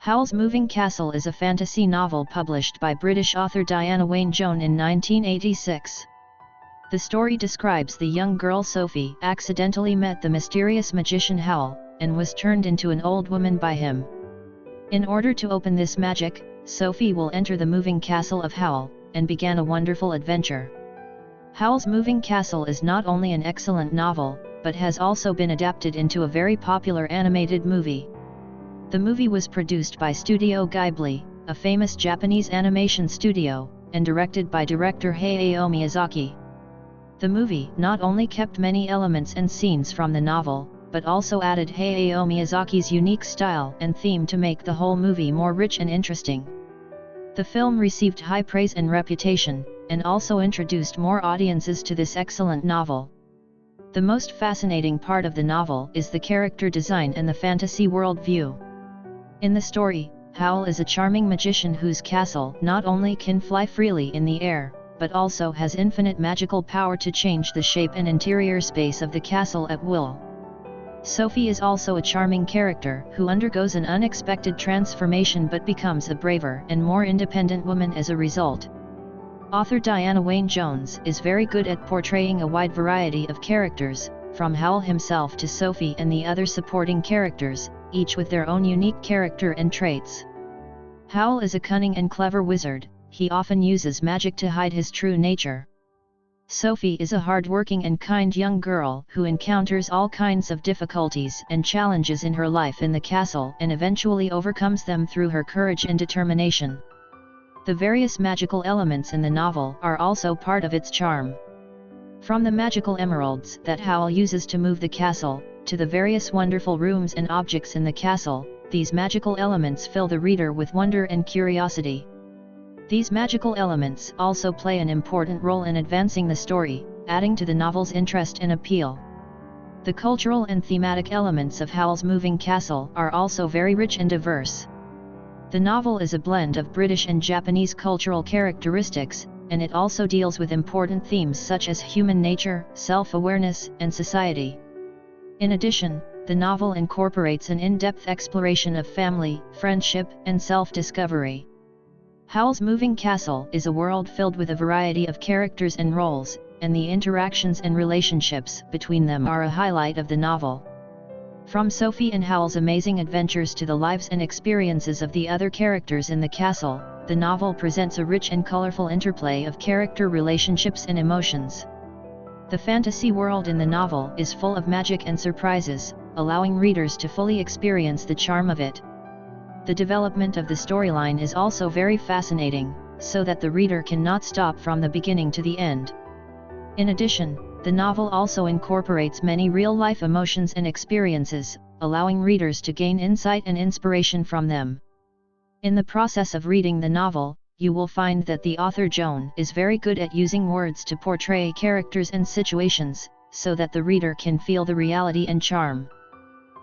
Howl's Moving Castle is a fantasy novel published by British author Diana Wayne Joan in 1986. The story describes the young girl Sophie accidentally met the mysterious magician Howl, and was turned into an old woman by him. In order to open this magic, Sophie will enter the moving castle of Howl, and begin a wonderful adventure. Howl's Moving Castle is not only an excellent novel, but has also been adapted into a very popular animated movie. The movie was produced by Studio Ghibli, a famous Japanese animation studio, and directed by director Hayao Miyazaki. The movie not only kept many elements and scenes from the novel, but also added Hayao Miyazaki's unique style and theme to make the whole movie more rich and interesting. The film received high praise and reputation, and also introduced more audiences to this excellent novel. The most fascinating part of the novel is the character design and the fantasy world view. In the story, Howl is a charming magician whose castle not only can fly freely in the air, but also has infinite magical power to change the shape and interior space of the castle at will. Sophie is also a charming character who undergoes an unexpected transformation but becomes a braver and more independent woman as a result. Author Diana Wayne Joan is very good at portraying a wide variety of characters, from Howl himself to Sophie and the other supporting characters, each with their own unique character and traits. Howl is a cunning and clever wizard. He often uses magic to hide his true nature. Sophie is a hard-working and kind young girl who encounters all kinds of difficulties and challenges in her life in the castle and eventually overcomes them through her courage and determination. The various magical elements in the novel are also part of its charm. From the magical emeralds that Howl uses to move the castle, to the various wonderful rooms and objects in the castle, these magical elements fill the reader with wonder and curiosity. These magical elements also play an important role in advancing the story, adding to the novel's interest and appeal. The cultural and thematic elements of Howl's Moving Castle are also very rich and diverse. The novel is a blend of British and Japanese cultural characteristics, and it also deals with important themes such as human nature, self-awareness, and society. In addition, the novel incorporates an in-depth exploration of family, friendship, and self-discovery. Howl's Moving Castle is a world filled with a variety of characters and roles, and the interactions and relationships between them are a highlight of the novel. From Sophie and Howl's amazing adventures to the lives and experiences of the other characters in the castle, the novel presents a rich and colorful interplay of character relationships and emotions. The fantasy world in the novel is full of magic and surprises, allowing readers to fully experience the charm of it. The development of the storyline is also very fascinating, so that the reader cannot stop from the beginning to the end. In addition, the novel also incorporates many real-life emotions and experiences, allowing readers to gain insight and inspiration from them. In the process of reading the novel, you will find that the author Joan is very good at using words to portray characters and situations, so that the reader can feel the reality and charm.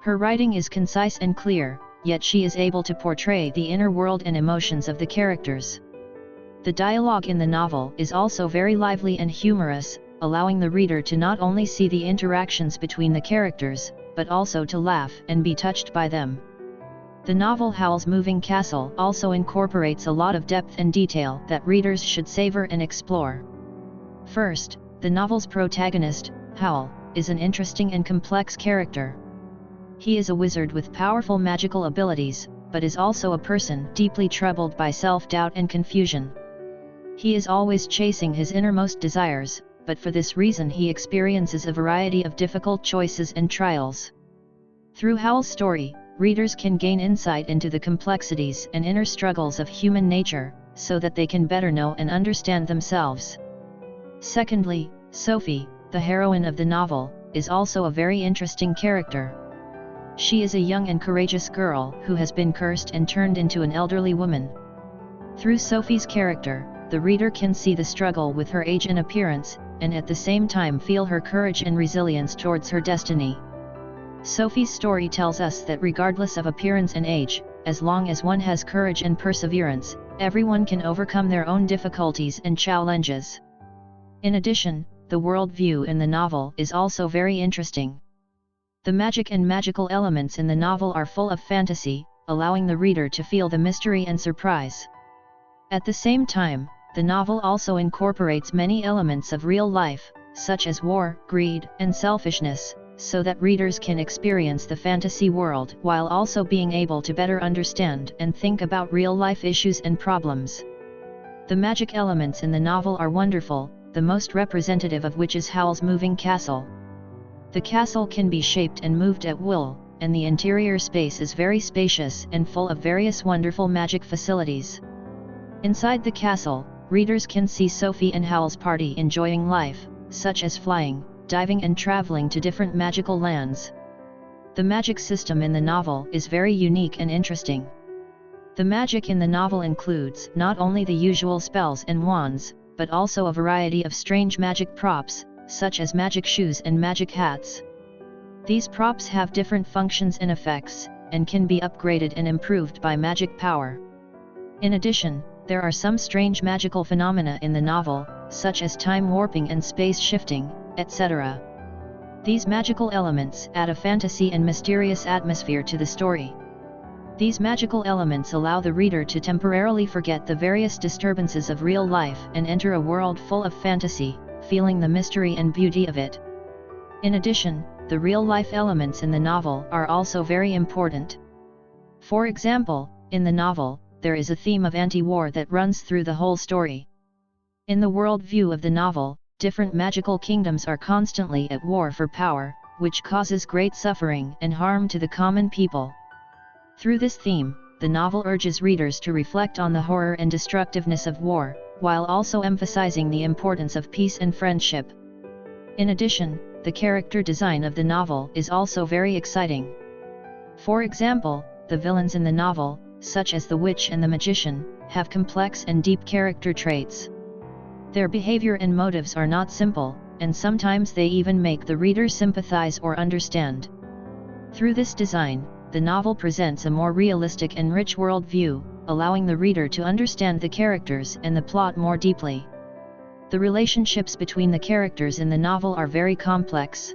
Her writing is concise and clear, yet she is able to portray the inner world and emotions of the characters. The dialogue in the novel is also very lively and humorous, allowing the reader to not only see the interactions between the characters, but also to laugh and be touched by them. The novel Howl's Moving Castle also incorporates a lot of depth and detail that readers should savor and explore. First, the novel's protagonist, Howl, is an interesting and complex character. He is a wizard with powerful magical abilities, but is also a person deeply troubled by self-doubt and confusion. He is always chasing his innermost desires, but for this reason he experiences a variety of difficult choices and trials. Through Howl's story, readers can gain insight into the complexities and inner struggles of human nature, so that they can better know and understand themselves. Secondly, Sophie, the heroine of the novel, is also a very interesting character. She is a young and courageous girl who has been cursed and turned into an elderly woman. Through Sophie's character, the reader can see the struggle with her age and appearance, and at the same time feel her courage and resilience towards her destiny. Sophie's story tells us that regardless of appearance and age, as long as one has courage and perseverance, everyone can overcome their own difficulties and challenges. In addition, the worldview in the novel is also very interesting. The magic and magical elements in the novel are full of fantasy, allowing the reader to feel the mystery and surprise. At the same time, the novel also incorporates many elements of real life, such as war, greed, and selfishness, so that readers can experience the fantasy world while also being able to better understand and think about real-life issues and problems. The magic elements in the novel are wonderful, the most representative of which is Howl's moving castle. The castle can be shaped and moved at will, and the interior space is very spacious and full of various wonderful magic facilities. Inside the castle, readers can see Sophie and Howl's party enjoying life, such as flying, diving and traveling to different magical lands. The magic system in the novel is very unique and interesting. The magic in the novel includes not only the usual spells and wands, but also a variety of strange magic props, such as magic shoes and magic hats. These props have different functions and effects, and can be upgraded and improved by magic power. In addition, there are some strange magical phenomena in the novel, such as time warping and space shifting, etc. These magical elements add a fantasy and mysterious atmosphere to the story. These magical elements allow the reader to temporarily forget the various disturbances of real life and enter a world full of fantasy, feeling the mystery and beauty of it. In addition, the real-life elements in the novel are also very important. For example, in the novel, there is a theme of anti-war that runs through the whole story. In the world view of the novel, different magical kingdoms are constantly at war for power, which causes great suffering and harm to the common people. Through this theme, the novel urges readers to reflect on the horror and destructiveness of war, while also emphasizing the importance of peace and friendship. In addition, the character design of the novel is also very exciting. For example, the villains in the novel, such as the witch and the magician, have complex and deep character traits. Their behavior and motives are not simple, and sometimes they even make the reader sympathize or understand. Through this design, the novel presents a more realistic and rich world view, allowing the reader to understand the characters and the plot more deeply. The relationships between the characters in the novel are very complex.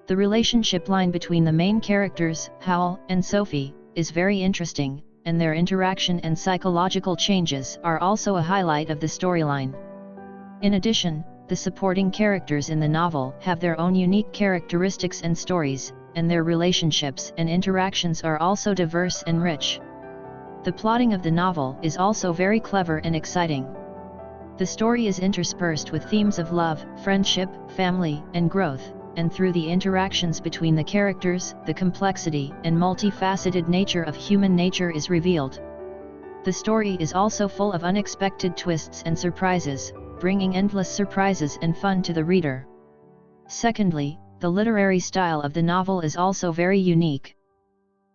The relationship line between the main characters, Howl and Sophie, is very interesting, and their interaction and psychological changes are also a highlight of the storyline. In addition, the supporting characters in the novel have their own unique characteristics and stories, and their relationships and interactions are also diverse and rich. The plotting of the novel is also very clever and exciting. The story is interspersed with themes of love, friendship, family, and growth, and through the interactions between the characters, the complexity and multifaceted nature of human nature is revealed. The story is also full of unexpected twists and surprises, bringing endless surprises and fun to the reader. Secondly, the literary style of the novel is also very unique.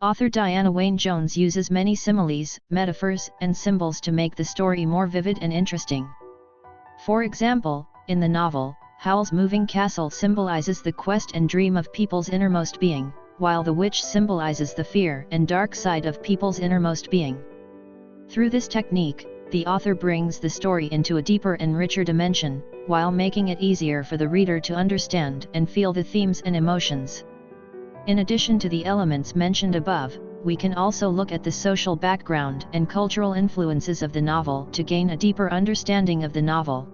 Author Diana Wayne Joan uses many similes, metaphors, and symbols to make the story more vivid and interesting. For example, in the novel, Howl's moving castle symbolizes the quest and dream of people's innermost being, while the witch symbolizes the fear and dark side of people's innermost being. Through this technique, the author brings the story into a deeper and richer dimension, while making it easier for the reader to understand and feel the themes and emotions. In addition to the elements mentioned above, we can also look at the social background and cultural influences of the novel to gain a deeper understanding of the novel.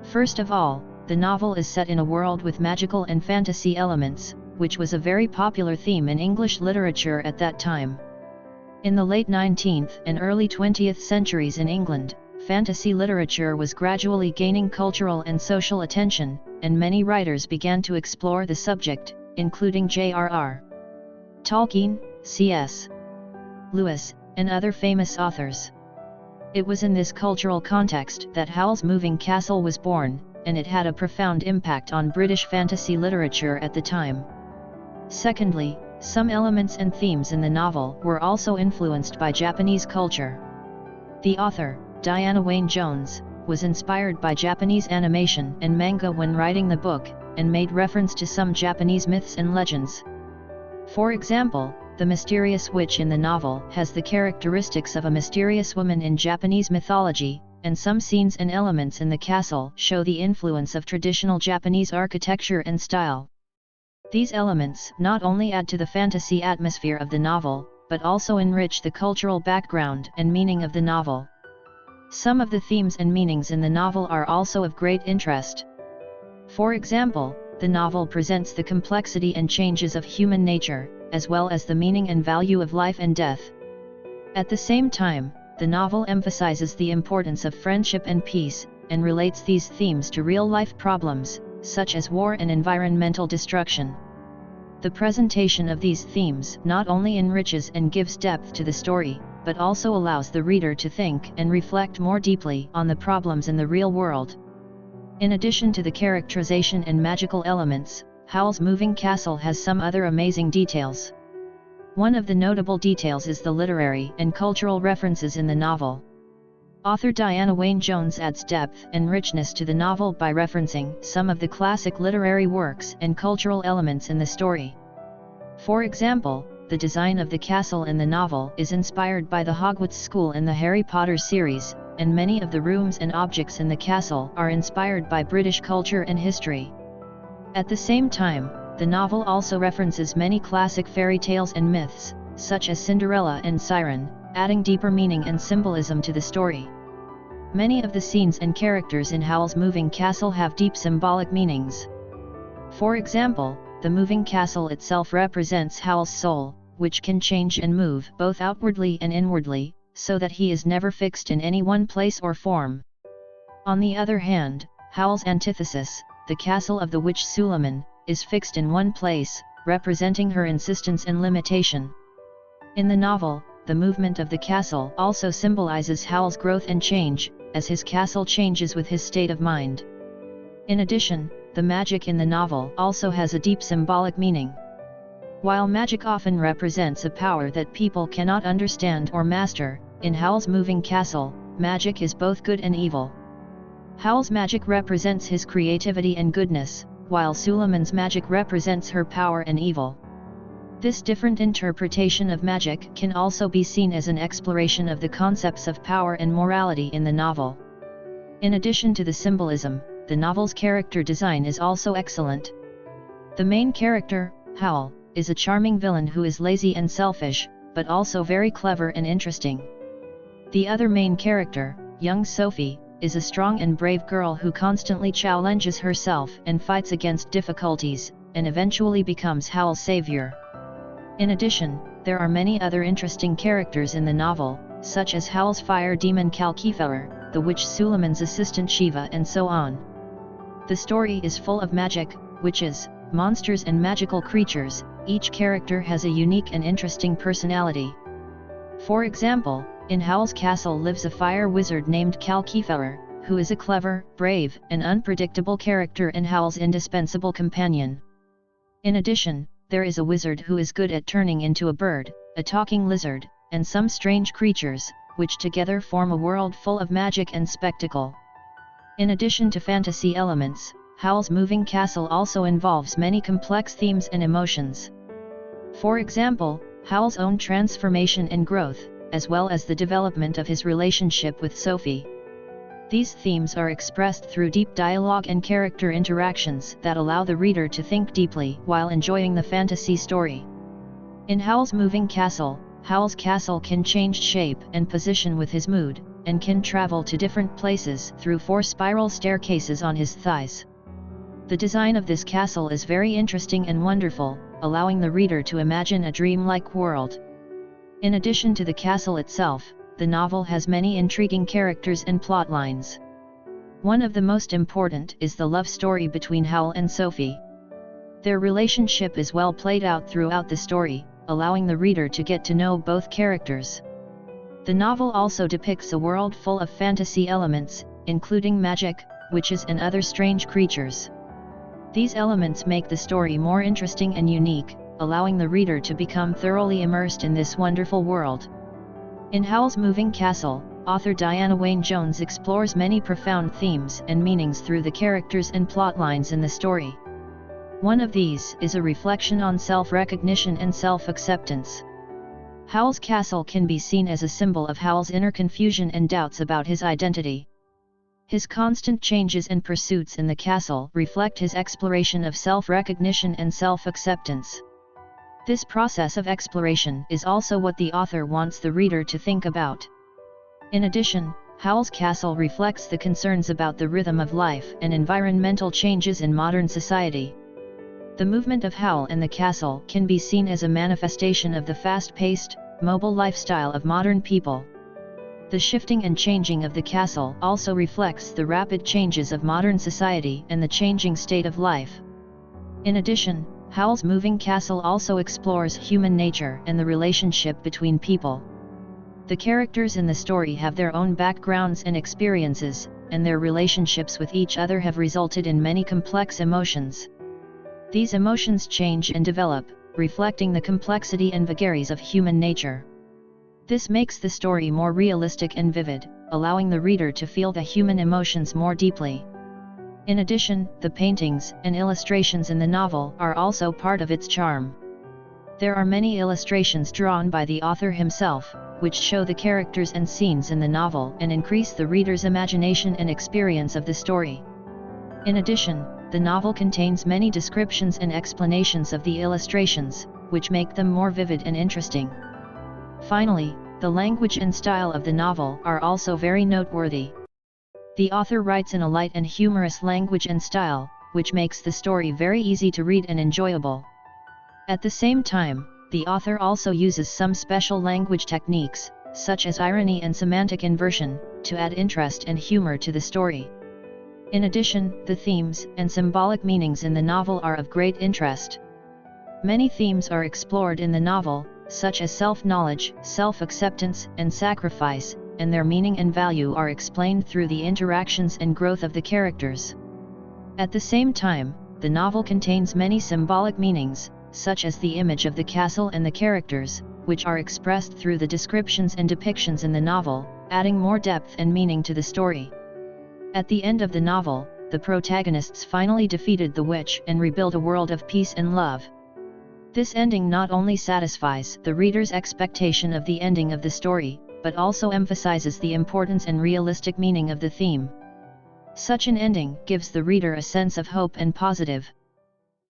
First of all, the novel is set in a world with magical and fantasy elements, which was a very popular theme in English literature at that time. In the late 19th and early 20th centuries in England, fantasy literature was gradually gaining cultural and social attention, and many writers began to explore the subject, including J.R.R. Tolkien, C.S. Lewis, and other famous authors. It was in this cultural context that Howl's Moving Castle was born, and it had a profound impact on British fantasy literature at the time. Secondly, some elements and themes in the novel were also influenced by Japanese culture. The author, Diana Wayne Joan, was inspired by Japanese animation and manga when writing the book, and made reference to some Japanese myths and legends. For example, the mysterious witch in the novel has the characteristics of a mysterious woman in Japanese mythology, and some scenes and elements in the castle show the influence of traditional Japanese architecture and style. These elements not only add to the fantasy atmosphere of the novel, but also enrich the cultural background and meaning of the novel. Some of the themes and meanings in the novel are also of great interest. For example, the novel presents the complexity and changes of human nature, as well as the meaning and value of life and death. At the same time, the novel emphasizes the importance of friendship and peace, and relates these themes to real-life problems, such as war and environmental destruction. The presentation of these themes not only enriches and gives depth to the story, but also allows the reader to think and reflect more deeply on the problems in the real world. In addition to the characterization and magical elements, Howl's Moving Castle has some other amazing details. One of the notable details is the literary and cultural references in the novel. Author Diana Wayne Joan adds depth and richness to the novel by referencing some of the classic literary works and cultural elements in the story. For example, the design of the castle in the novel is inspired by the Hogwarts School in the Harry Potter series, and many of the rooms and objects in the castle are inspired by British culture and history. At the same time, the novel also references many classic fairy tales and myths, such as Cinderella and Siren, adding deeper meaning and symbolism to the story. Many of the scenes and characters in Howl's Moving Castle have deep symbolic meanings. For example, the moving castle itself represents Howl's soul, which can change and move both outwardly and inwardly, so that he is never fixed in any one place or form. On the other hand, Howl's antithesis, the castle of the witch Suleiman, is fixed in one place, representing her insistence and limitation. In the novel, the movement of the castle also symbolizes Howl's growth and change, as his castle changes with his state of mind. In addition, the magic in the novel also has a deep symbolic meaning. While magic often represents a power that people cannot understand or master, in Howl's Moving Castle, magic is both good and evil. Howl's magic represents his creativity and goodness, while Suleiman's magic represents her power and evil. This different interpretation of magic can also be seen as an exploration of the concepts of power and morality in the novel. In addition to the symbolism, the novel's character design is also excellent. The main character, Howl, is a charming villain who is lazy and selfish, but also very clever and interesting. The other main character, young Sophie, is a strong and brave girl who constantly challenges herself and fights against difficulties, and eventually becomes Howl's savior. In addition, there are many other interesting characters in the novel, such as Howl's fire demon Kalkifer, the witch Suleiman's assistant Shiva, and so on. The story is full of magic, witches, monsters and magical creatures. Each character has a unique and interesting personality. For example, in Howl's castle lives a fire wizard named Kalkifer, who is a clever, brave, and unpredictable character and Howl's indispensable companion. In addition, there is a wizard who is good at turning into a bird, a talking lizard, and some strange creatures, which together form a world full of magic and spectacle. In addition to fantasy elements, Howl's Moving Castle also involves many complex themes and emotions. For example, Howl's own transformation and growth, as well as the development of his relationship with Sophie. These themes are expressed through deep dialogue and character interactions that allow the reader to think deeply while enjoying the fantasy story. In Howl's Moving Castle, Howl's castle can change shape and position with his mood, and can travel to different places through 4 spiral staircases on his thighs. The design of this castle is very interesting and wonderful, allowing the reader to imagine a dreamlike world. In addition to the castle itself, the novel has many intriguing characters and plot lines. One of the most important is the love story between Howl and Sophie. Their relationship is well played out throughout the story, allowing the reader to get to know both characters. The novel also depicts a world full of fantasy elements, including magic, witches and other strange creatures. These elements make the story more interesting and unique, allowing the reader to become thoroughly immersed in this wonderful world. In Howl's Moving Castle, author Diana Wayne Joan explores many profound themes and meanings through the characters and plot lines in the story. One of these is a reflection on self-recognition and self-acceptance. Howl's castle can be seen as a symbol of Howl's inner confusion and doubts about his identity. His constant changes and pursuits in the castle reflect his exploration of self-recognition and self-acceptance. This process of exploration is also what the author wants the reader to think about. In addition, Howl's castle reflects the concerns about the rhythm of life and environmental changes in modern society. The movement of Howl and the castle can be seen as a manifestation of the fast-paced, mobile lifestyle of modern people. The shifting and changing of the castle also reflects the rapid changes of modern society and the changing state of life. In addition, Howl's moving castle also explores human nature and the relationship between people. The characters in the story have their own backgrounds and experiences, and their relationships with each other have resulted in many complex emotions. These emotions change and develop, reflecting the complexity and vagaries of human nature. This makes the story more realistic and vivid, allowing the reader to feel the human emotions more deeply. In addition, the paintings and illustrations in the novel are also part of its charm. There are many illustrations drawn by the author himself, which show the characters and scenes in the novel and increase the reader's imagination and experience of the story. In addition, the novel contains many descriptions and explanations of the illustrations, which make them more vivid and interesting. Finally, the language and style of the novel are also very noteworthy. The author writes in a light and humorous language and style, which makes the story very easy to read and enjoyable. At the same time, the author also uses some special language techniques, such as irony and semantic inversion, to add interest and humor to the story. In addition, the themes and symbolic meanings in the novel are of great interest. Many themes are explored in the novel, such as self-knowledge, self-acceptance, and sacrifice, and their meaning and value are explained through the interactions and growth of the characters. At the same time, the novel contains many symbolic meanings, such as the image of the castle and the characters, which are expressed through the descriptions and depictions in the novel, adding more depth and meaning to the story. At the end of the novel, the protagonists finally defeated the witch and rebuilt a world of peace and love. This ending not only satisfies the reader's expectation of the ending of the story, but also emphasizes the importance and realistic meaning of the theme. Such an ending gives the reader a sense of hope and positive,